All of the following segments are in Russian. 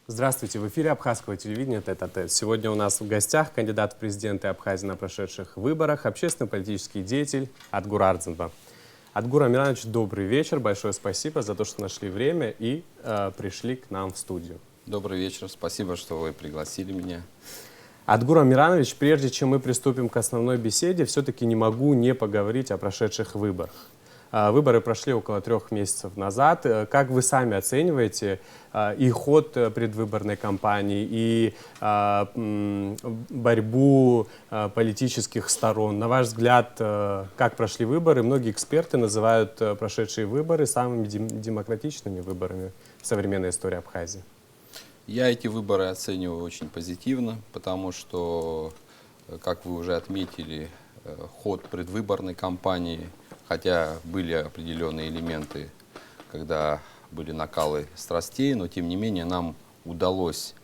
Здравствуйте, в эфире Абхазского телевидения «Тет-а-тет». Сегодня у нас в гостях кандидат в президенты Абхазии на прошедших выборах, общественно-политический деятель Адгур Ардзинба. Адгур Амиранович, добрый вечер, большое спасибо за то, что нашли время и пришли к нам в студию. Добрый вечер, спасибо, что вы пригласили меня. Адгур Амиранович, прежде чем мы приступим к основной беседе, все-таки не могу не поговорить о прошедших выборах. Выборы прошли около 3 месяцев назад. Как вы сами оцениваете и ход предвыборной кампании, и борьбу политических сторон? На ваш взгляд, как прошли выборы? Многие эксперты называют прошедшие выборы самыми демократичными выборами в современной истории Абхазии. Я эти выборы оцениваю очень позитивно, потому что, как вы уже отметили, ход предвыборной кампании, хотя были определенные элементы, когда были накалы страстей, но тем не менее нам удалось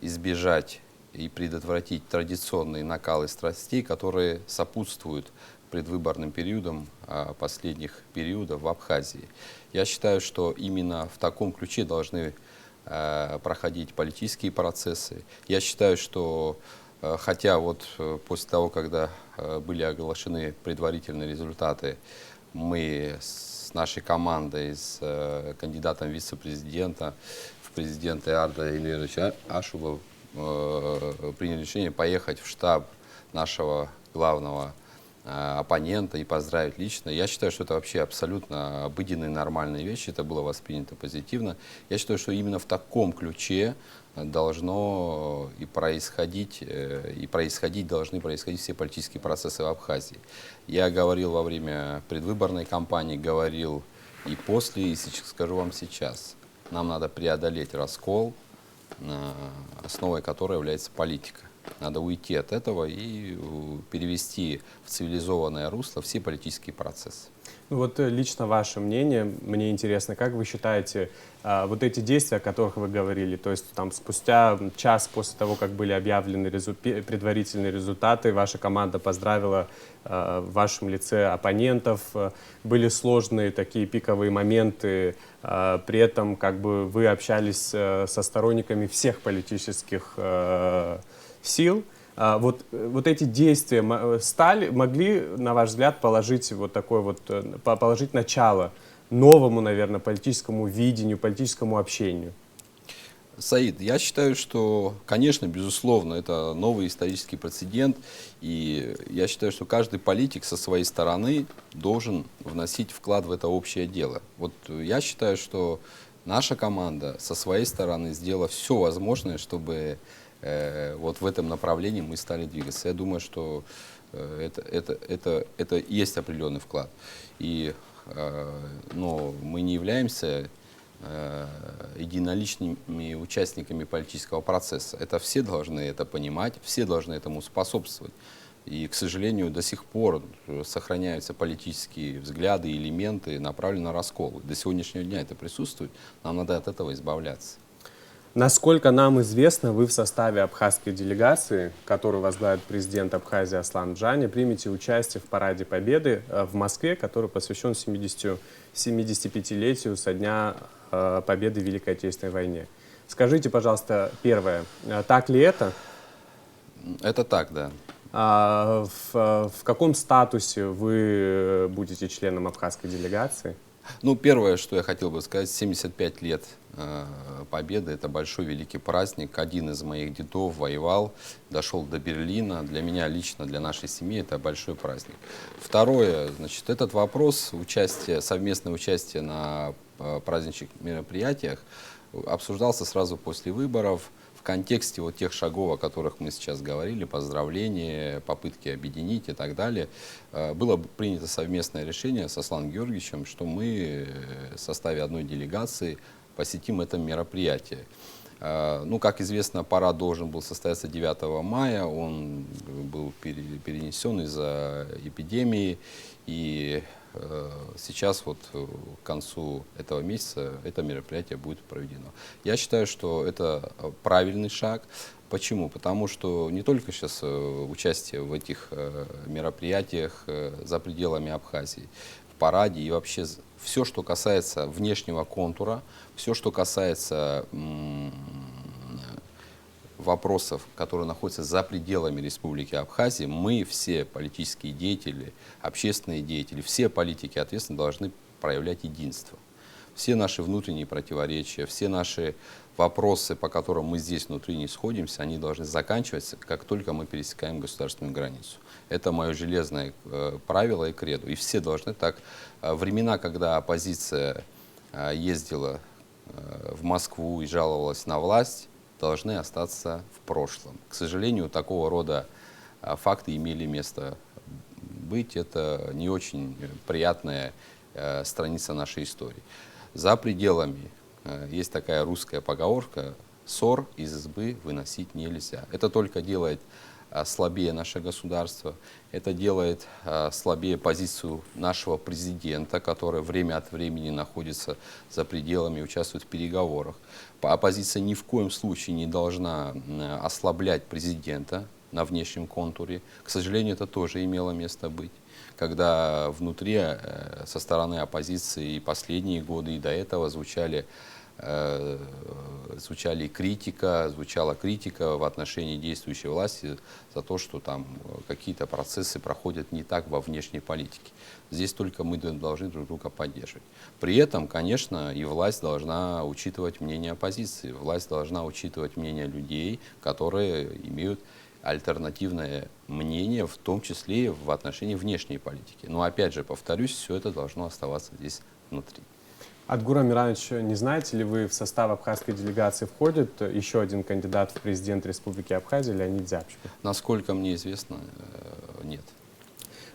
избежать и предотвратить традиционные накалы страстей, которые сопутствуют предвыборным периодам последних периодов в Абхазии. Я считаю, что именно в таком ключе должны проходить политические процессы. Я считаю, что хотя вот после того, когда были оглашены предварительные результаты, мы с нашей командой, с кандидатом вице-президента в президенты Арда Ильича Ашуба приняли решение поехать в штаб нашего главного оппонента и поздравить лично. Я считаю, что это вообще абсолютно обыденные, нормальные вещи. Это было воспринято позитивно. Я считаю, что именно в таком ключе должно должны происходить все политические процессы в Абхазии. Я говорил во время предвыборной кампании, говорил и после, и скажу вам сейчас. Нам надо преодолеть раскол, основой которой является политика. Надо уйти от этого и перевести в цивилизованное русло все политические процессы. Ну вот лично ваше мнение, мне интересно, как вы считаете, вот эти действия, о которых вы говорили, то есть там спустя час после того, как были объявлены предварительные результаты, ваша команда поздравила в вашем лице оппонентов, были сложные такие пиковые моменты, при этом как бы вы общались со сторонниками всех политических сил. Вот эти действия могли, на ваш взгляд, положить положить начало новому, наверное, политическому видению, политическому общению? Саид, я считаю, что, конечно, безусловно, это новый исторический прецедент, и я считаю, что каждый политик со своей стороны должен вносить вклад в это общее дело. Вот я считаю, что наша команда со своей стороны сделала все возможное, чтобы вот в этом направлении мы стали двигаться. Я думаю, что это есть определенный вклад. Но мы не являемся единоличными участниками политического процесса. Это все должны это понимать, все должны этому способствовать. И, к сожалению, до сих пор сохраняются политические взгляды, элементы, направленные на раскол. До сегодняшнего дня это присутствует, нам надо от этого избавляться. Насколько нам известно, вы в составе абхазской делегации, которую возглавит президент Абхазии Аслан Джани, примете участие в Параде Победы в Москве, который посвящен 75-летию со дня победы в Великой Отечественной войне. Скажите, пожалуйста, первое, так ли это? Это так, да. В каком статусе вы будете членом абхазской делегации? Ну, первое, что я хотел бы сказать, 75 лет Победы, это большой великий праздник. Один из моих дедов воевал, дошел до Берлина. Для меня лично, для нашей семьи это большой праздник. Второе, значит, этот вопрос, совместное участие на праздничных мероприятиях обсуждался сразу после выборов. В контексте вот тех шагов, о которых мы сейчас говорили, поздравления, попытки объединить и так далее, было принято совместное решение с Асланом Георгиевичем, что мы в составе одной делегации посетим это мероприятие. Ну, как известно, парад должен был состояться 9 мая, он был перенесен из-за эпидемии, и сейчас вот к концу этого месяца это мероприятие будет проведено. Я считаю, что это правильный шаг. Почему? Потому что не только сейчас участие в этих мероприятиях за пределами Абхазии, в параде и вообще все, что касается внешнего контура, все, что касается вопросов, которые находятся за пределами Республики Абхазия, мы, все политические деятели, общественные деятели, все политики ответственно должны проявлять единство. Все наши внутренние противоречия, все наши вопросы, по которым мы здесь внутри не сходимся, они должны заканчиваться, как только мы пересекаем государственную границу. Это мое железное правило и кредо. И все должны так. Времена, когда оппозиция ездила в Москву и жаловалась на власть, должны остаться в прошлом. К сожалению, такого рода факты имели место быть. Это не очень приятная страница нашей истории. За пределами есть такая русская поговорка: ссор из избы выносить нельзя. Это только делает слабее наше государство, это делает слабее позицию нашего президента, который время от времени находится за пределами и участвует в переговорах. Оппозиция ни в коем случае не должна ослаблять президента на внешнем контуре. К сожалению, это тоже имело место быть, когда внутри, со стороны оппозиции и последние годы, и до этого звучала критика в отношении действующей власти за то, что там какие-то процессы проходят не так во внешней политике. Здесь только мы должны друг друга поддерживать. При этом, конечно, и власть должна учитывать мнение оппозиции, власть должна учитывать мнение людей, которые имеют альтернативное мнение, в том числе и в отношении внешней политики. Но опять же, повторюсь, все это должно оставаться здесь внутри. Адгур Амирович, не знаете ли вы, в состав абхазской делегации входит еще один кандидат в президент Республики Абхазия, Леонид Зябчиков? Насколько мне известно, нет.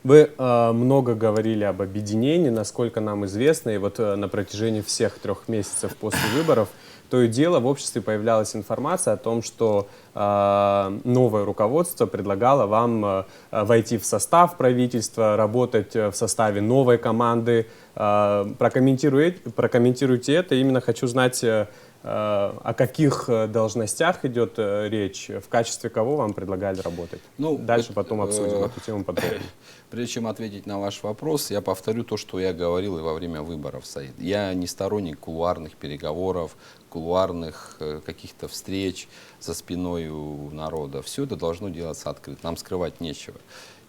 Вы много говорили об объединении, насколько нам известно, и вот на протяжении всех 3 месяцев после выборов то и дело в обществе появлялась информация о том, что новое руководство предлагало вам войти в состав правительства, работать в составе новой команды. Прокомментируйте это. Именно хочу знать, о каких должностях идет речь, в качестве кого вам предлагали работать. Ну, дальше потом обсудим эту тему подробнее. Прежде чем ответить на ваш вопрос, я повторю то, что я говорил и во время выборов, Саид. Я не сторонник кулуарных переговоров, кулуарных каких-то встреч за спиной у народа. Все это должно делаться открыто, нам скрывать нечего.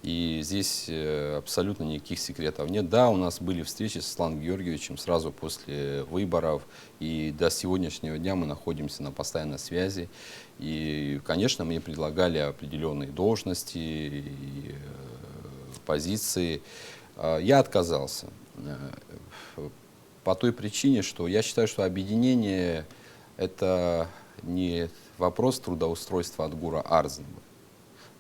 И здесь абсолютно никаких секретов нет. Да, у нас были встречи с Асланом Георгиевичем сразу после выборов, и до сегодняшнего дня мы находимся на постоянной связи. И, конечно, мне предлагали определенные должности и позиции. Я отказался по той причине, что я считаю, что объединение — это не вопрос трудоустройства Адгура Арзанова.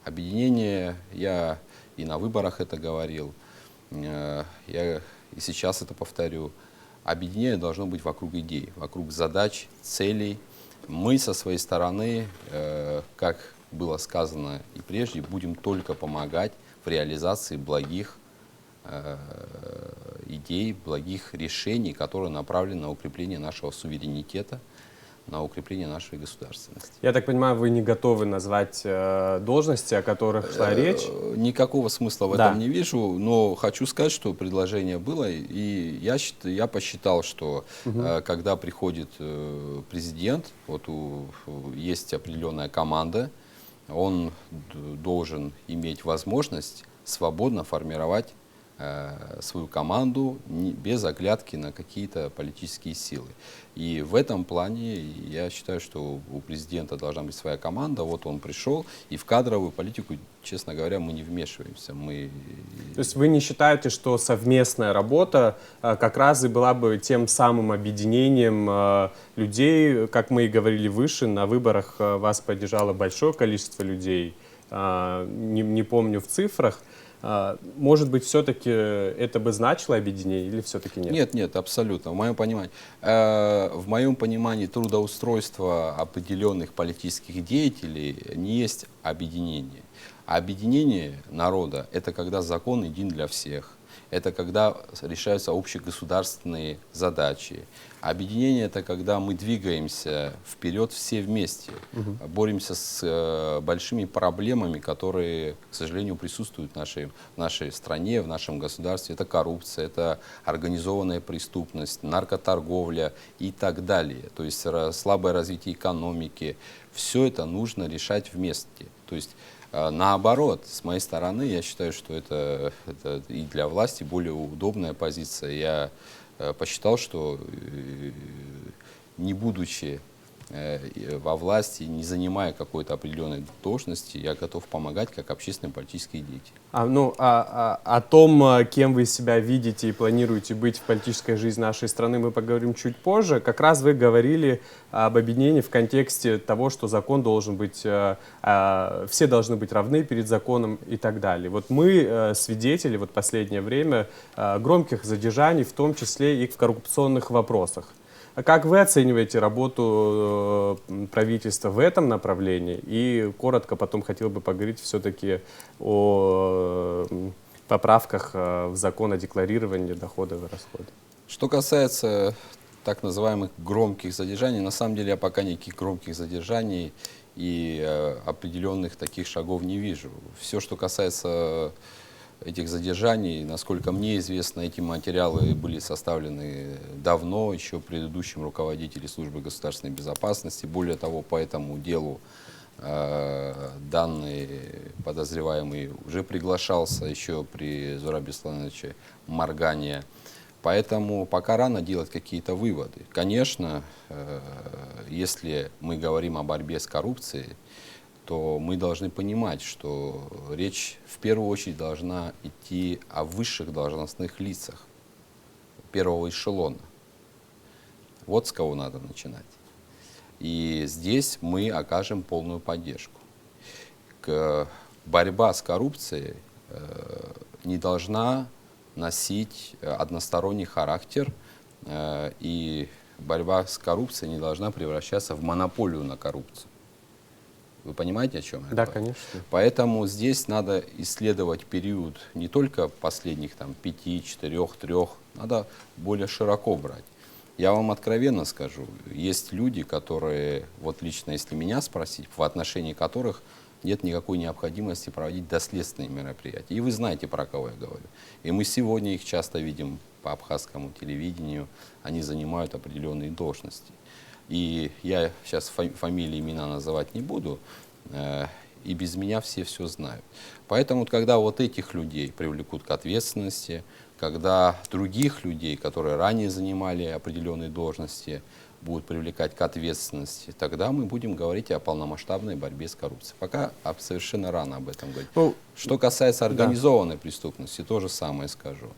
Объединение, я и на выборах это говорил, я и сейчас это повторю, объединение должно быть вокруг идей, вокруг задач, целей. Мы со своей стороны, как было сказано и прежде, будем только помогать в реализации благих идей, благих решений, которые направлены на укрепление нашего суверенитета, на укрепление нашей государственности. Я так понимаю, вы не готовы назвать должности, о которых шла речь? Никакого смысла в этом не вижу, но хочу сказать, что предложение было, и я посчитал, что когда приходит президент, вот есть определенная команда, он должен иметь возможность свободно формировать свою команду без оглядки на какие-то политические силы. И в этом плане я считаю, что у президента должна быть своя команда. Вот он пришел, и в кадровую политику, честно говоря, мы не вмешиваемся. То есть вы не считаете, что совместная работа как раз и была бы тем самым объединением людей, как мы и говорили выше, на выборах вас поддержало большое количество людей, не помню в цифрах. Может быть, все-таки это бы значило объединение или все-таки нет? Нет, абсолютно. В моем понимании трудоустройство определенных политических деятелей не есть объединение. А объединение народа — это когда закон един для всех. Это когда решаются общегосударственные задачи. Объединение — это когда мы двигаемся вперед все вместе, боремся с большими проблемами, которые, к сожалению, присутствуют в нашей стране, в нашем государстве. Это коррупция, это организованная преступность, наркоторговля и так далее. То есть слабое развитие экономики. Все это нужно решать вместе. То есть наоборот, с моей стороны, я считаю, что это и для власти более удобная позиция. Я посчитал, что не будучи во власти, не занимая какой-то определенной должности, я готов помогать как общественный политический деятель. О том, кем вы себя видите и планируете быть в политической жизни нашей страны, мы поговорим чуть позже. Как раз вы говорили об объединении в контексте того, что закон должен быть, все должны быть равны перед законом и так далее. Вот мы свидетели в последнее время громких задержаний, в том числе и в коррупционных вопросах. А как вы оцениваете работу правительства в этом направлении? И коротко потом хотел бы поговорить все-таки о поправках в закон о декларировании доходов и расходов. Что касается так называемых громких задержаний, на самом деле я пока никаких громких задержаний и определенных таких шагов не вижу. Все, что касается этих задержаний, насколько мне известно, эти материалы были составлены давно, еще предыдущим руководителем службы государственной безопасности. Более того, по этому делу данный подозреваемый уже приглашался еще при Зурабе Слановиче Маргане. Поэтому пока рано делать какие-то выводы. Конечно, если мы говорим о борьбе с коррупцией, то мы должны понимать, что речь в первую очередь должна идти о высших должностных лицах первого эшелона. Вот с кого надо начинать. И здесь мы окажем полную поддержку. Борьба с коррупцией не должна носить односторонний характер, и борьба с коррупцией не должна превращаться в монополию на коррупцию. Вы понимаете, о чем я говорю? Да, конечно. Поэтому здесь надо исследовать период не только последних 5, 4, 3, надо более широко брать. Я вам откровенно скажу, есть люди, которые, вот лично если меня спросить, в отношении которых нет никакой необходимости проводить доследственные мероприятия. И вы знаете, про кого я говорю. И мы сегодня их часто видим по абхазскому телевидению, они занимают определенные должности. И я сейчас фамилии, имена называть не буду, и без меня все знают. Поэтому, когда вот этих людей привлекут к ответственности, когда других людей, которые ранее занимали определенные должности, будут привлекать к ответственности, тогда мы будем говорить о полномасштабной борьбе с коррупцией. Пока совершенно рано об этом говорить. Что касается организованной преступности, то же самое скажу.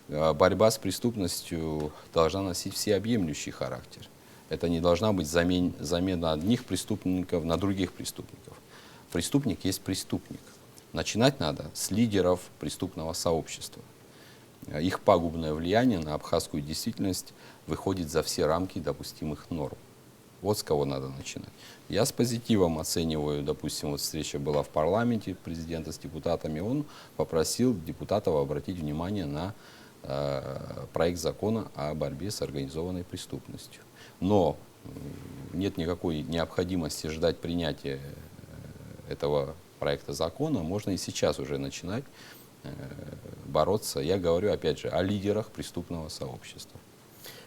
Борьба с преступностью должна носить всеобъемлющий характер. Это не должна быть замена одних преступников на других преступников. Преступник есть преступник. Начинать надо с лидеров преступного сообщества. Их пагубное влияние на абхазскую действительность выходит за все рамки допустимых норм. Вот с кого надо начинать. Я с позитивом оцениваю, допустим, вот встреча была в парламенте президента с депутатами, он попросил депутатов обратить внимание на проект закона о борьбе с организованной преступностью. Но нет никакой необходимости ждать принятия этого проекта закона. Можно и сейчас уже начинать бороться. Я говорю, опять же, о лидерах преступного сообщества.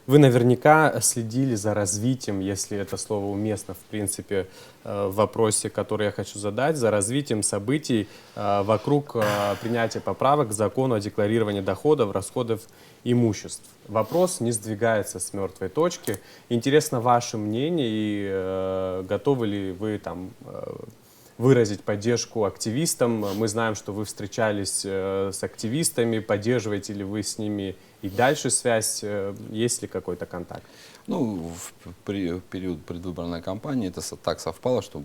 Вы наверняка следили за развитием, если это слово уместно, в принципе, в вопросе, который я хочу задать, за развитием событий вокруг принятия поправок к закону о декларировании доходов, расходов, имуществ. Вопрос не сдвигается с мертвой точки. Интересно ваше мнение и готовы ли вы выразить поддержку активистам. Мы знаем, что вы встречались с активистами, поддерживаете ли вы с ними и дальше связь, есть ли какой-то контакт? Ну, в период предвыборной кампании это так совпало, что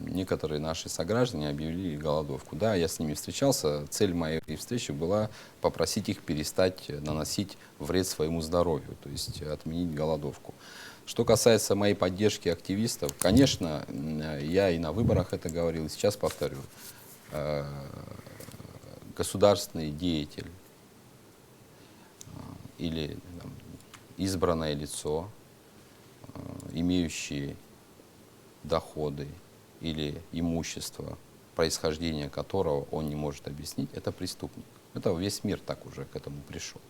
некоторые наши сограждане объявили голодовку. Да, я с ними встречался, цель моей встречи была попросить их перестать наносить вред своему здоровью, то есть отменить голодовку. Что касается моей поддержки активистов, конечно, я и на выборах это говорил, и сейчас повторю. государственный деятель или там, избранное лицо, имеющие доходы или имущество, происхождение которого он не может объяснить, это преступник. Это весь мир так уже к этому пришел.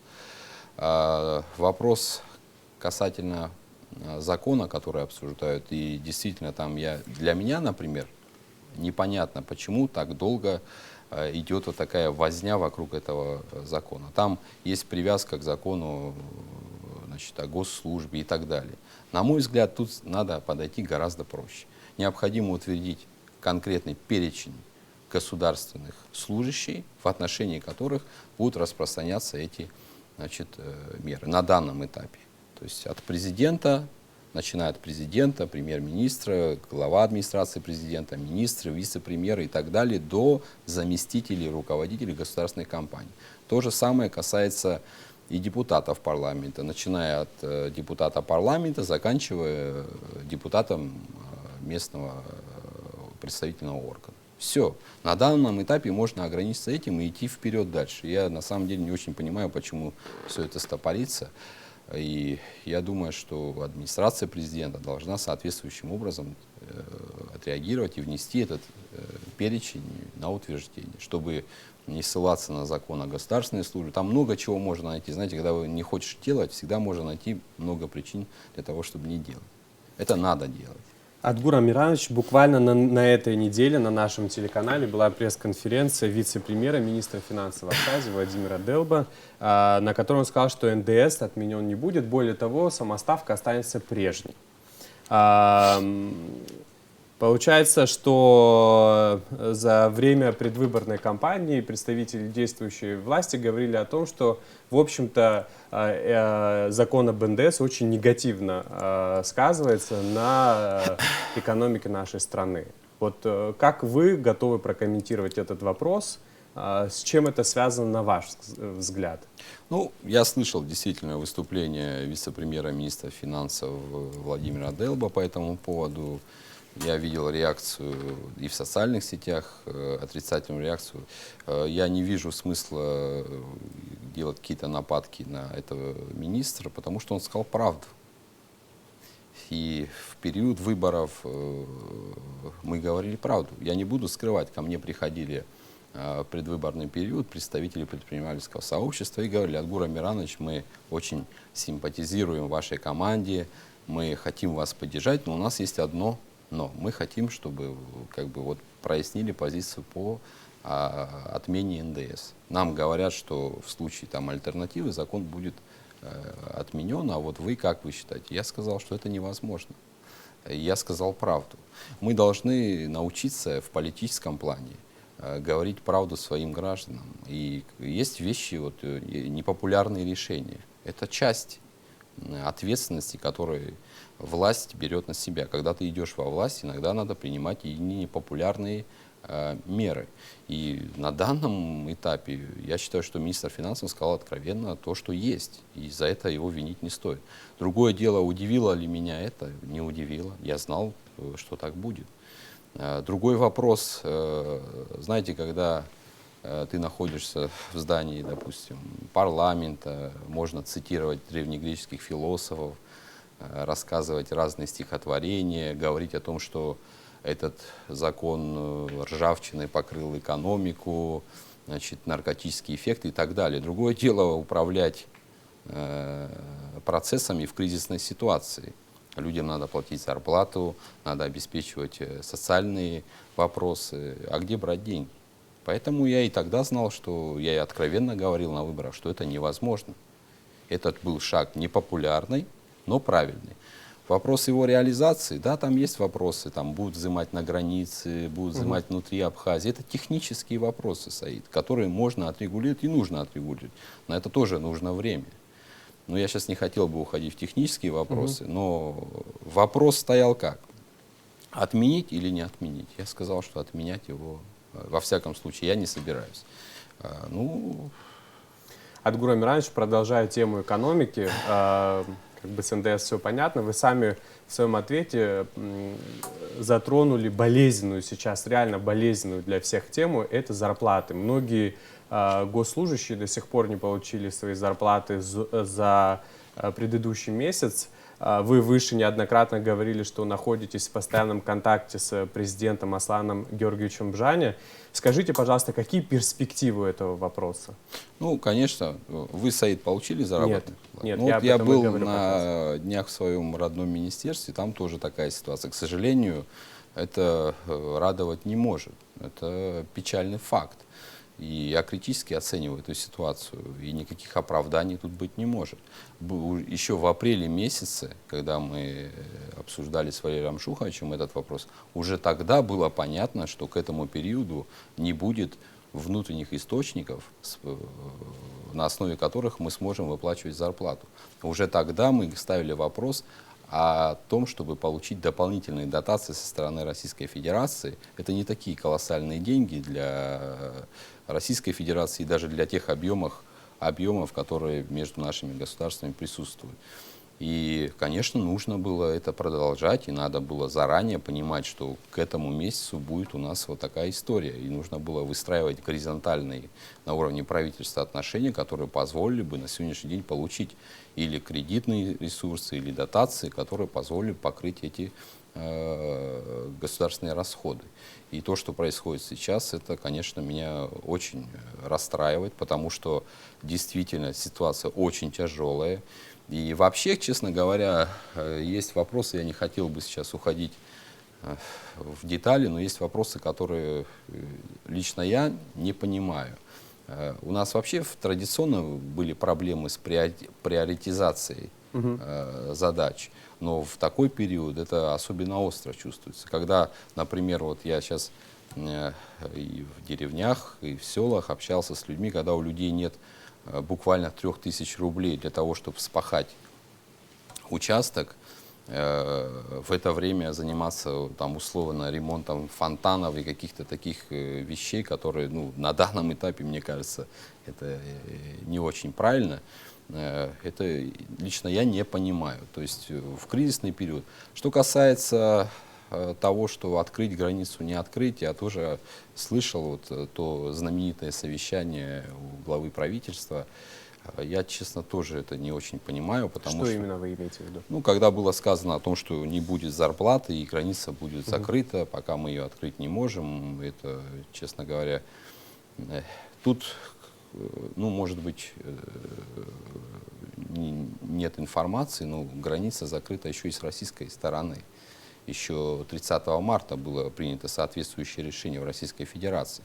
Вопрос касательно закона, который обсуждают, и действительно там для меня, например, непонятно, почему так долго идет вот такая возня вокруг этого закона. Там есть привязка к закону, значит, о госслужбе и так далее. На мой взгляд, тут надо подойти гораздо проще. Необходимо утвердить конкретный перечень государственных служащих, в отношении которых будут распространяться эти, значит, меры на данном этапе. То есть от президента, начиная от президента, премьер-министра, глава администрации президента, министры, вице-премьеры и так далее, до заместителей, руководителей государственных компаний. То же самое касается и депутатов парламента, начиная от депутата парламента, заканчивая депутатом местного представительного органа. Все. На данном этапе можно ограничиться этим и идти вперед дальше. Я на самом деле не очень понимаю, почему все это стопорится. И я думаю, что администрация президента должна соответствующим образом отреагировать и внести этот перечень на утверждение, чтобы не ссылаться на закон о государственной службе. Там много чего можно найти. Знаете, когда вы не хочешь делать, всегда можно найти много причин для того, чтобы не делать. Это надо делать. Адгур Амирович, буквально на этой неделе на нашем телеканале была пресс-конференция вице-премьера, министра финансов Абхазии Владимира Делба, на котором он сказал, что НДС отменен не будет, более того, сама ставка останется прежней. Получается, что за время предвыборной кампании представители действующей власти говорили о том, что, в общем-то, закон об НДС очень негативно сказывается на экономике нашей страны. Вот как вы готовы прокомментировать этот вопрос? С чем это связано, на ваш взгляд? Ну, я слышал действительно выступление вице-премьера, министра финансов Владимира Делба по этому поводу. Я видел реакцию и в социальных сетях, отрицательную реакцию. Я не вижу смысла делать какие-то нападки на этого министра, потому что он сказал правду. И в период выборов мы говорили правду. Я не буду скрывать, ко мне приходили в предвыборный период представители предпринимательского сообщества и говорили: Адгур Амирович, мы очень симпатизируем вашей команде, мы хотим вас поддержать, но у нас есть одно но. Мы хотим, чтобы вот прояснили позицию по отмене НДС. Нам говорят, что в случае альтернативы закон будет отменен, а вот как вы считаете? Я сказал, что это невозможно. Я сказал правду. Мы должны научиться в политическом плане говорить правду своим гражданам. И есть вещи, непопулярные решения. Это часть ответственности, которую власть берет на себя. Когда ты идешь во власть, иногда надо принимать и непопулярные меры. И на данном этапе я считаю, что министр финансов сказал откровенно то, что есть. И за это его винить не стоит. Другое дело, удивило ли меня это? Не удивило. Я знал, что так будет. Другой вопрос. Знаете, когда ты находишься в здании, допустим, парламента, можно цитировать древнегреческих философов, рассказывать разные стихотворения, говорить о том, что этот закон ржавчиной покрыл экономику, значит, наркотические эффекты и так далее. Другое дело управлять процессами в кризисной ситуации. Людям надо платить зарплату, надо обеспечивать социальные вопросы. А где брать деньги? Поэтому я и тогда знал, что я и откровенно говорил на выборах, что это невозможно. Этот был шаг непопулярный, но правильный. Вопрос его реализации, да, там есть вопросы, там будут взимать на границе, будут взимать внутри Абхазии. Это технические вопросы, Саид, которые можно отрегулировать и нужно отрегулировать. На это тоже нужно время. Но я сейчас не хотел бы уходить в технические вопросы, но вопрос стоял как? Отменить или не отменить? Я сказал, что отменять его, во всяком случае, я не собираюсь. Адгур Амирович, продолжая тему экономики, как бы с НДС все понятно. Вы сами в своем ответе затронули болезненную сейчас, реально болезненную для всех тему, это зарплаты. Многие госслужащие до сих пор не получили свои зарплаты за предыдущий месяц. Вы выше неоднократно говорили, что находитесь в постоянном контакте с президентом Асланом Георгиевичем Бжане. Скажите, пожалуйста, какие перспективы этого вопроса? Ну, конечно, вы, Саид, получили заработную плату? Нет, Ну, я вот об я этом и был говорю на днях в своем родном министерстве, там тоже такая ситуация. К сожалению, это радовать не может. Это печальный факт. И я критически оцениваю эту ситуацию, и никаких оправданий тут быть не может. Еще в апреле месяце, когда мы обсуждали с Валерием Шуховичем этот вопрос, уже тогда было понятно, что к этому периоду не будет внутренних источников, на основе которых мы сможем выплачивать зарплату. Уже тогда мы ставили вопрос о том, чтобы получить дополнительные дотации со стороны Российской Федерации. Это не такие колоссальные деньги для Российской Федерации и даже для тех объемов, которые между нашими государствами присутствуют. И, конечно, нужно было это продолжать, и надо было заранее понимать, что к этому месяцу будет у нас вот такая история. И нужно было выстраивать горизонтальные на уровне правительства отношения, которые позволили бы на сегодняшний день получить или кредитные ресурсы, или дотации, которые позволили покрыть эти государственные расходы. И то, что происходит сейчас, это, конечно, меня очень расстраивает, потому что действительно ситуация очень тяжелая. И вообще, честно говоря, есть вопросы, я не хотел бы сейчас уходить в детали, но есть вопросы, которые лично я не понимаю. У нас вообще традиционно были проблемы с приоритизацией задач, но в такой период это особенно остро чувствуется. Когда, например, вот я сейчас и в деревнях, и в селах общался с людьми, когда у людей нет буквально 3000 рублей для того, чтобы вспахать участок, в это время заниматься там условно ремонтом фонтанов и каких-то таких вещей, которые, ну, на данном этапе, мне кажется, это не очень правильно. Это лично я не понимаю. То есть в кризисный период. Что касается того, что открыть границу, не открыть, я тоже слышал вот то знаменитое совещание у главы правительства. Я, честно, тоже это не очень понимаю, потому что... именно вы имеете в виду? Ну, когда было сказано о том, что не будет зарплаты и граница будет закрыта, пока мы ее открыть не можем, это, честно говоря, тут, ну, может быть, нет информации, но граница закрыта еще и с российской стороны. Еще 30 марта было принято соответствующее решение в Российской Федерации.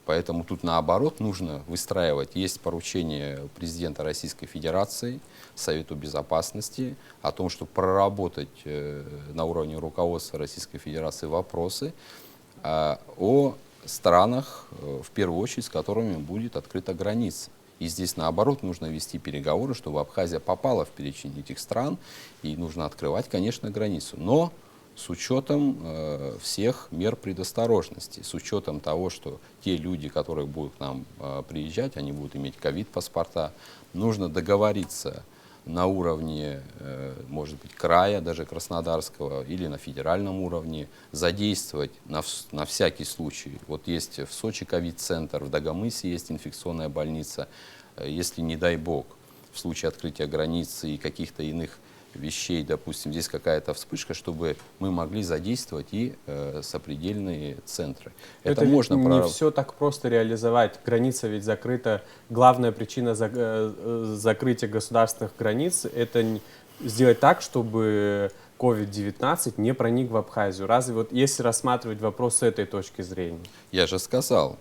Поэтому тут наоборот нужно выстраивать. Есть поручение президента Российской Федерации Совету Безопасности о том, чтобы проработать на уровне руководства Российской Федерации вопросы о странах, в первую очередь, с которыми будет открыта граница. И здесь, наоборот, нужно вести переговоры, чтобы Абхазия попала в перечень этих стран. И нужно открывать, конечно, границу. Но с учетом всех мер предосторожности, с учетом того, что те люди, которые будут к нам приезжать, они будут иметь ковид-паспорта. Нужно договориться на уровне, может быть, края, даже Краснодарского, или на федеральном уровне, задействовать на всякий случай. Вот есть в Сочи ковид-центр, в Дагомысе есть инфекционная больница. Если, не дай бог, в случае открытия границы и каких-то иных вещей, допустим, здесь какая-то вспышка, чтобы мы могли задействовать и сопредельные центры. Это можно не все так просто реализовать. Граница ведь закрыта. Главная причина закрытия государственных границ — это сделать так, чтобы COVID-19 не проник в Абхазию. Разве вот если рассматривать вопрос с этой точки зрения? Я же сказал,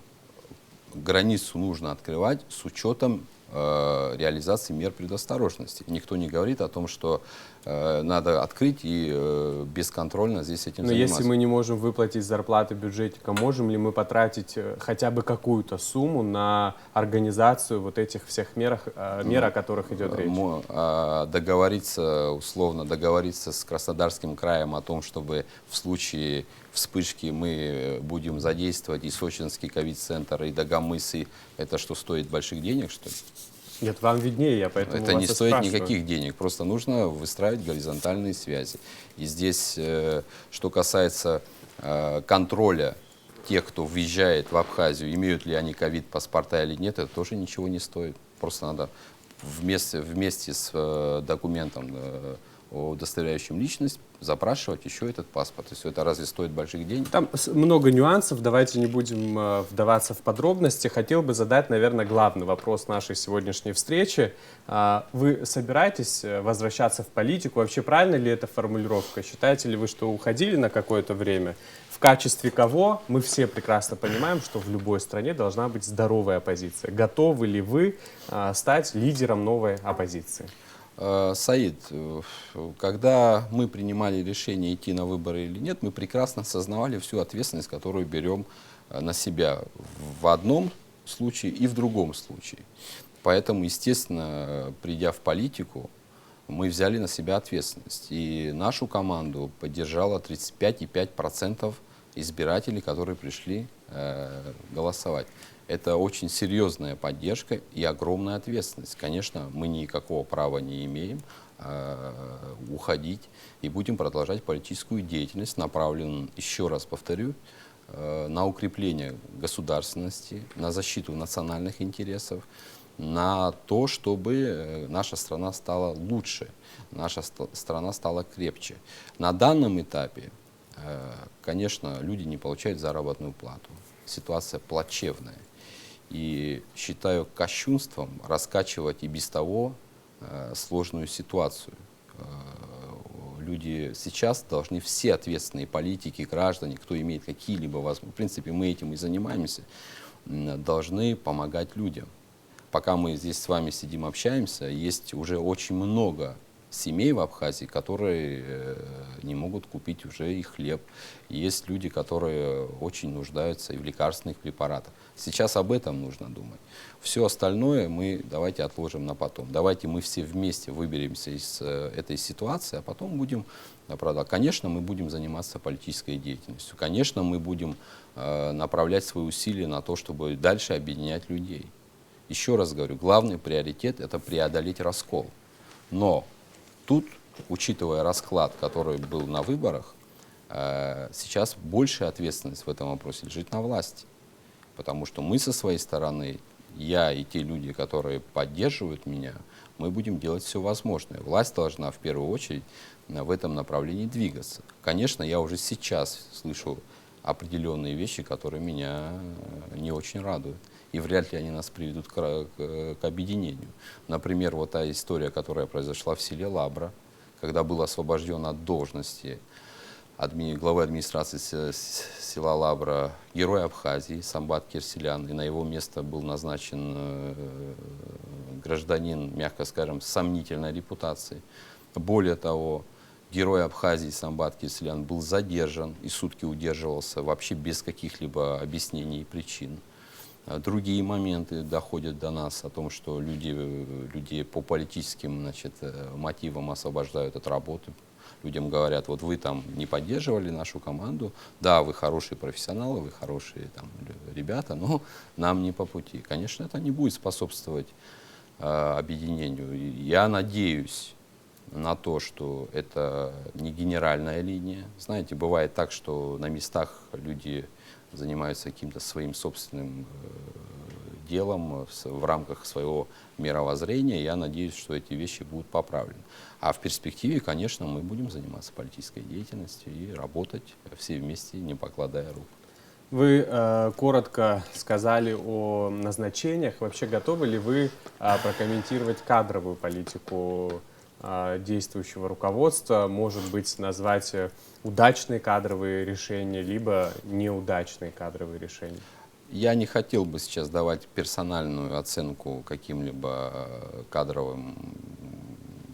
границу нужно открывать с учетом реализации мер предосторожности. Никто не говорит о том, что надо открыть и бесконтрольно здесь этим Но заниматься. если мы не можем выплатить зарплаты бюджетника, можем ли мы потратить хотя бы какую-то сумму на организацию вот этих всех мер, о которых идет речь? Условно договориться с Краснодарским краем о том, чтобы в случае вспышки мы будем задействовать и Сочинский ковид-центр, и Дагомыс, и это что, стоит больших денег, что ли? Нет, вам виднее, я поэтому Это вас не и стоит спрашиваю. никаких денег, просто нужно выстраивать горизонтальные связи. И здесь, что касается контроля тех, кто въезжает в Абхазию, имеют ли они ковид-паспорта или нет, это тоже ничего не стоит. Просто надо вместе с документом, удостоверяющим личность, запрашивать еще этот паспорт. И все это разве стоит больших денег? Там много нюансов, давайте не будем вдаваться в подробности. Хотел бы задать, наверное, главный вопрос нашей сегодняшней встречи. Вы собираетесь возвращаться в политику? Вообще правильно ли эта формулировка? Считаете ли вы, что уходили на какое-то время? В качестве кого? Мы все прекрасно понимаем, что в любой стране должна быть здоровая оппозиция. Готовы ли вы стать лидером новой оппозиции? Саид, когда мы принимали решение, идти на выборы или нет, мы прекрасно осознавали всю ответственность, которую берем на себя в одном случае и в другом случае. Поэтому, естественно, придя в политику, мы взяли на себя ответственность. И нашу команду поддержало 35,5% избирателей, которые пришли голосовать. Это очень серьезная поддержка и огромная ответственность. Конечно, мы никакого права не имеем уходить и будем продолжать политическую деятельность, направленную, еще раз повторю, на укрепление государственности, на защиту национальных интересов, на то, чтобы наша страна стала лучше, наша страна стала крепче. На данном этапе, конечно, люди не получают заработную плату. Ситуация плачевная. И считаю кощунством раскачивать и без того сложную ситуацию. Люди сейчас должны, все ответственные политики, граждане, кто имеет какие-либо возможности, в принципе, мы этим и занимаемся, должны помогать людям. Пока мы здесь с вами сидим, общаемся, есть уже очень много семей в Абхазии, которые не могут купить уже и хлеб. Есть люди, которые очень нуждаются и в лекарственных препаратах. Сейчас об этом нужно думать. Все остальное мы давайте отложим на потом. Давайте мы все вместе выберемся из этой ситуации, а потом будем продолжать. Конечно, мы будем заниматься политической деятельностью. Конечно, мы будем направлять свои усилия на то, чтобы дальше объединять людей. Еще раз говорю, главный приоритет — это преодолеть раскол. Но тут, учитывая расклад, который был на выборах, сейчас большая ответственность в этом вопросе лежит на власти. Потому что мы со своей стороны, я и те люди, которые поддерживают меня, мы будем делать все возможное. Власть должна в первую очередь в этом направлении двигаться. Конечно, я уже сейчас слышу определенные вещи, которые меня не очень радуют. И вряд ли они нас приведут к объединению. Например, вот та история, которая произошла в селе Лабра, когда был освобожден от должности главы администрации села Лабра герой Абхазии Самбат Кирселян, и на его место был назначен гражданин, мягко скажем, с сомнительной репутацией. Более того, герой Абхазии Самбат Кирселян был задержан и сутки удерживался вообще без каких-либо объяснений и причин. Другие моменты доходят до нас о том, что люди по политическим, значит, мотивам освобождают от работы. Людям говорят: вот вы там не поддерживали нашу команду, да, вы хорошие профессионалы, вы хорошие там ребята, но нам не по пути. Конечно, это не будет способствовать объединению. Я надеюсь на то, что это не генеральная линия. Знаете, бывает так, что на местах люди занимаются каким-то своим собственным делом в рамках своего мировоззрения. Я надеюсь, что эти вещи будут поправлены. А в перспективе, конечно, мы будем заниматься политической деятельностью и работать все вместе, не покладая рук. Вы коротко сказали о назначениях. Вообще готовы ли вы прокомментировать кадровую политику действующего руководства? Может быть, назвать удачные кадровые решения, либо неудачные кадровые решения? Я не хотел бы сейчас давать персональную оценку каким-либо кадровым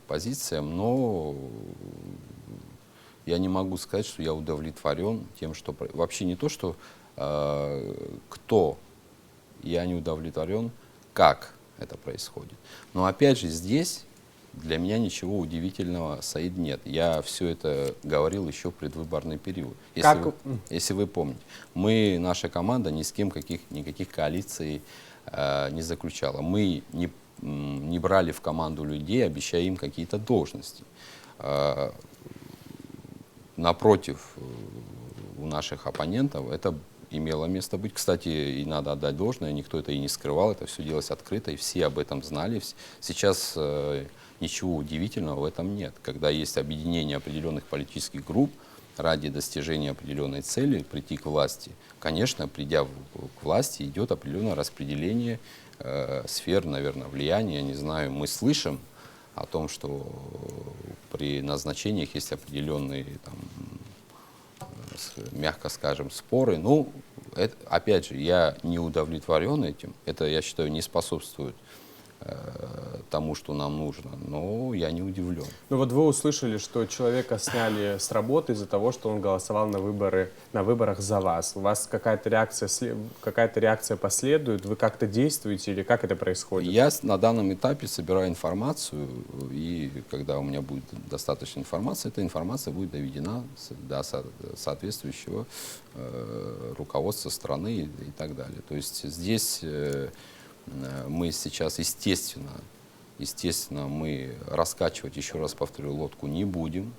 позициям, но я не могу сказать, что я удовлетворен тем, что... Вообще не то, что кто, я не удовлетворен, как это происходит. Но опять же здесь для меня ничего удивительного, Саид, нет. Я все это говорил еще в предвыборный период. Если вы помните, наша команда ни с кем никаких коалиций не заключала. Мы не не брали в команду людей, обещая им какие-то должности. Напротив, у наших оппонентов это имело место быть. Кстати, и надо отдать должное, никто это и не скрывал, это все делалось открыто, и все об этом знали. Сейчас ничего удивительного в этом нет. Когда есть объединение определенных политических групп ради достижения определенной цели, прийти к власти, конечно, придя к власти, идет определенное распределение сфер, наверное, влияния. Я не знаю, мы слышим о том, что при назначениях есть определенные, там, мягко скажем, споры. Ну, это, опять же, я не удовлетворен этим. Это, я считаю, не способствует тому, что нам нужно, но я не удивлен. Ну вот вы услышали, что человека сняли с работы из-за того, что он голосовал на выборах за вас. У вас какая-то реакция последует? Вы как-то действуете или как это происходит? Я на данном этапе собираю информацию, и когда у меня будет достаточно информации, эта информация будет доведена до соответствующего руководства страны и так далее. То есть здесь мы сейчас, естественно, мы раскачивать, еще раз повторю, лодку не будем.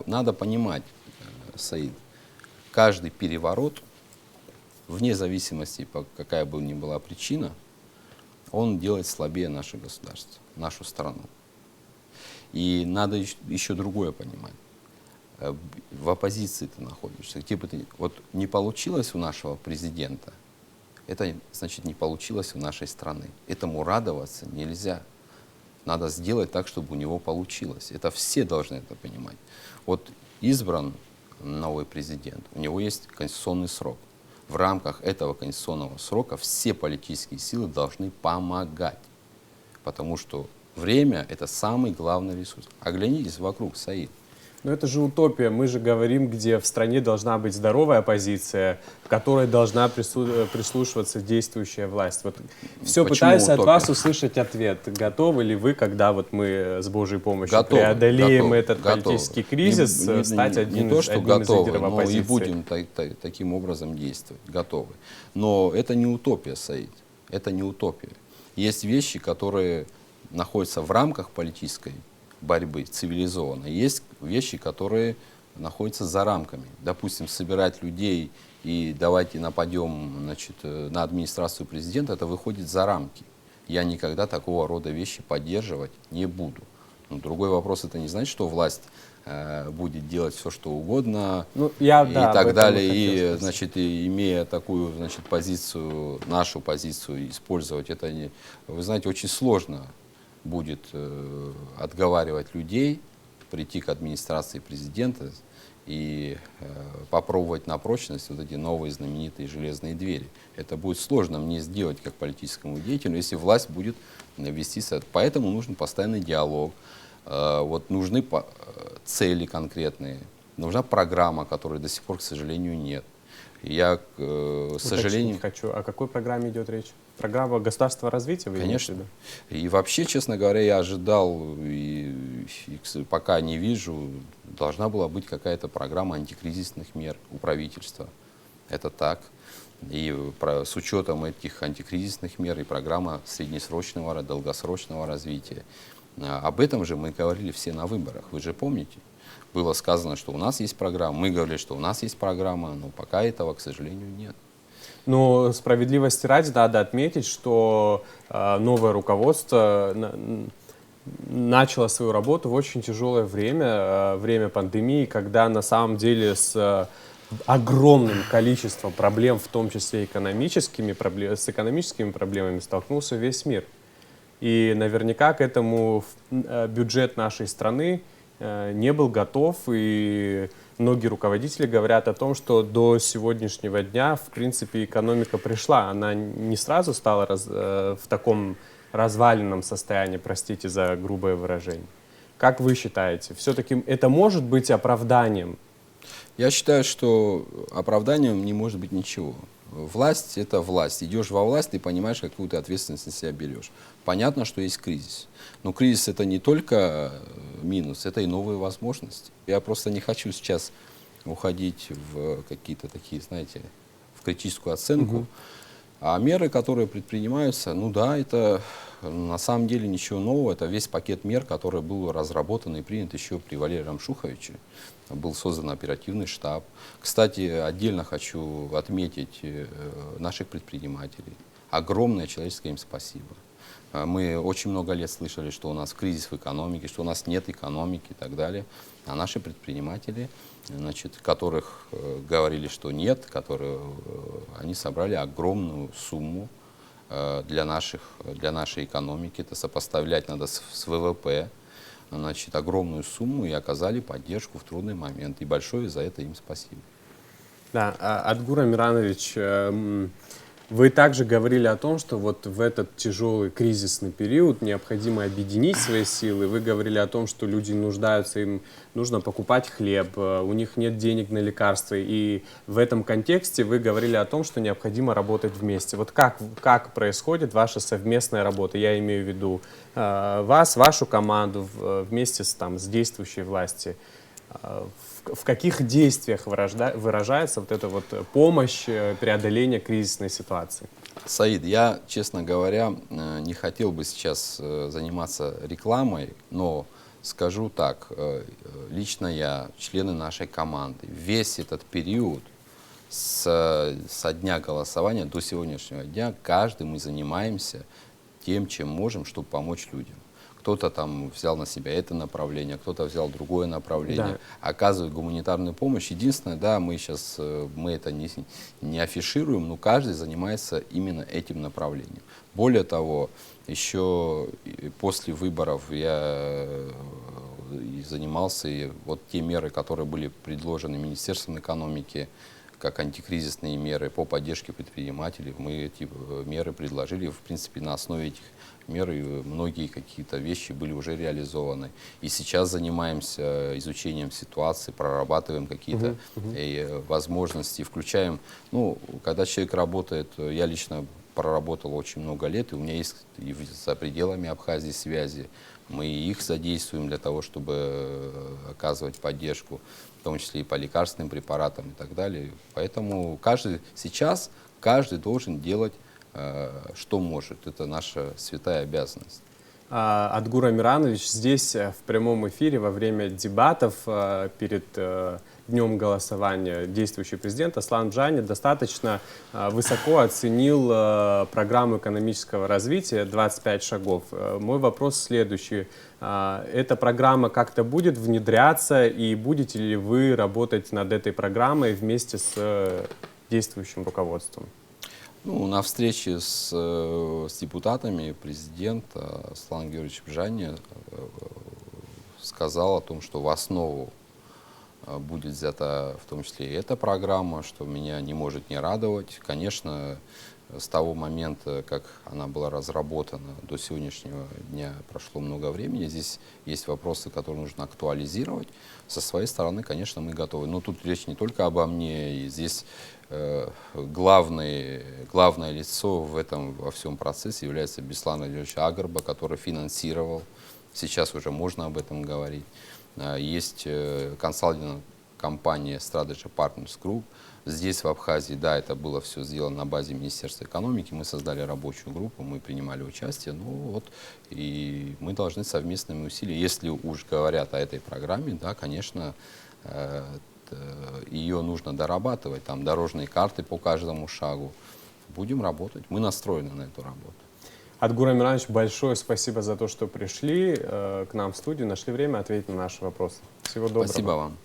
Надо понимать, Саид, каждый переворот, вне зависимости, какая бы ни была причина, он делает слабее наше государство, нашу страну. И надо еще другое понимать. В оппозиции ты находишься. Вот не получилось у нашего президента, это, значит, не получилось у нашей страны. Этому радоваться нельзя. Надо сделать так, чтобы у него получилось. Это все должны это понимать. Вот избран новый президент, у него есть конституционный срок. В рамках этого конституционного срока все политические силы должны помогать. Потому что время — это самый главный ресурс. Оглянитесь вокруг, Саид. Но это же утопия. Мы же говорим, где в стране должна быть здоровая оппозиция, к которой должна прислушиваться действующая власть. Вот все пытаюсь от вас услышать ответ. Готовы ли вы, когда вот мы с Божьей помощью преодолеем этот политический кризис, стать одним из лидеров оппозиции? И будем таким образом действовать. Готовы. Но это не утопия, Саид. Это не утопия. Есть вещи, которые находятся в рамках политической борьбы цивилизованной. Есть вещи, которые находятся за рамками. Допустим, собирать людей и давайте нападем, значит, на администрацию президента, это выходит за рамки. Я никогда такого рода вещи поддерживать не буду. Но другой вопрос, это не значит, что власть будет делать все, что угодно, и так далее. И, значит, имея такую, значит, позицию, нашу позицию, использовать это, вы знаете, очень сложно будет отговаривать людей прийти к администрации президента и попробовать на прочность вот эти новые знаменитые железные двери. Это будет сложно мне сделать как политическому деятелю, если власть будет вести себя. Поэтому нужен постоянный диалог, вот нужны цели конкретные, нужна программа, которой до сих пор, к сожалению, нет. Я, к сожалению... хочу. О какой программе идет речь? Программа государственного развития? Конечно. И вообще, честно говоря, я ожидал, и пока не вижу, должна была быть какая-то программа антикризисных мер у правительства. Это так. И с учетом этих антикризисных мер и программа среднесрочного, долгосрочного развития. Об этом же мы говорили все на выборах, вы же помните? Было сказано, что у нас есть программа, мы говорили, что у нас есть программа, но пока этого, к сожалению, нет. Но справедливости ради надо отметить, что новое руководство начало свою работу в очень тяжелое время, время пандемии, когда на самом деле с огромным количеством проблем, в том числе с экономическими проблемами, столкнулся весь мир. И наверняка к этому бюджет нашей страны не был готов, и многие руководители говорят о том, что до сегодняшнего дня, в принципе, экономика пришла. Она не сразу стала в таком разваленном состоянии, простите за грубое выражение. Как вы считаете, все-таки это может быть оправданием? Я считаю, что оправданием не может быть ничего. Власть — это власть. Идешь во власть, ты понимаешь, какую ты ответственность на себя берешь. Понятно, что есть кризис. Но кризис — это не только минус, это и новые возможности. Я просто не хочу сейчас уходить в какие-то такие, знаете, в критическую оценку. А меры, которые предпринимаются, ну да, это на самом деле ничего нового. Это весь пакет мер, который был разработан и принят еще при Валерии Рамшуховиче. Был создан оперативный штаб. Кстати, отдельно хочу отметить наших предпринимателей. Огромное человеческое им спасибо. Мы очень много лет слышали, что у нас кризис в экономике, что у нас нет экономики и так далее. А наши предприниматели, значит, которых говорили, что нет, они собрали огромную сумму для нашей экономики. Это сопоставлять надо с ВВП. Значит, огромную сумму и оказали поддержку в трудный момент. И большое за это им спасибо. Да, Адгур Амиранович, вы также говорили о том, что вот в этот тяжелый кризисный период необходимо объединить свои силы. Вы говорили о том, что люди нуждаются, им нужно покупать хлеб, у них нет денег на лекарства. И в этом контексте вы говорили о том, что необходимо работать вместе. Вот как происходит ваша совместная работа? Я имею в виду вас, вашу команду вместе с действующей властью. В каких действиях выражается вот эта вот помощь преодоления кризисной ситуации? Саид, я, честно говоря, не хотел бы сейчас заниматься рекламой, но скажу так, лично я, члены нашей команды, весь этот период со дня голосования до сегодняшнего дня, каждый мы занимаемся тем, чем можем, чтобы помочь людям. Кто-то там взял на себя это направление, кто-то взял другое направление, да. Оказывает гуманитарную помощь. Единственное, да, мы это не афишируем, но каждый занимается именно этим направлением. Более того, еще после выборов я занимался, и вот те меры, которые были предложены Министерством экономики, как антикризисные меры по поддержке предпринимателей, мы эти меры предложили. В принципе, на основе этих мер многие какие-то вещи были уже реализованы. И сейчас занимаемся изучением ситуации, прорабатываем какие-то возможности, включаем, ну, когда человек работает, я лично проработал очень много лет, и у меня есть и за пределами Абхазии связи. Мы их задействуем для того, чтобы оказывать поддержку, в том числе и по лекарственным препаратам и так далее. Поэтому сейчас каждый должен делать, что может. Это наша святая обязанность. Адгур Амиранович, здесь в прямом эфире во время дебатов перед днем голосования действующий президент Аслан Бжани достаточно высоко оценил программу экономического развития «25 шагов». Мой вопрос следующий. Эта программа как-то будет внедряться, и будете ли вы работать над этой программой вместе с действующим руководством? Ну, на встрече с депутатами президент Аслан Георгиевич Бжани сказал о том, что в основу будет взята в том числе и эта программа, что меня не может не радовать. Конечно, с того момента, как она была разработана до сегодняшнего дня, прошло много времени. Здесь есть вопросы, которые нужно актуализировать. Со своей стороны, конечно, мы готовы. Но тут речь не только обо мне, и здесь главное лицо во всем процессе является Беслан Владимирович Агарба, который финансировал, сейчас уже можно об этом говорить. Есть консалтинговая компания Strategy Partners Group. Здесь, в Абхазии, да, это было все сделано на базе Министерства экономики. Мы создали рабочую группу, мы принимали участие. Ну вот, и мы должны совместными усилиями, если уж говорят о этой программе, да, конечно, ее нужно дорабатывать, там дорожные карты по каждому шагу. Будем работать, мы настроены на эту работу. Адгур Амиранович, большое спасибо за то, что пришли к нам в студию, нашли время ответить на наши вопросы. Всего доброго. Спасибо вам.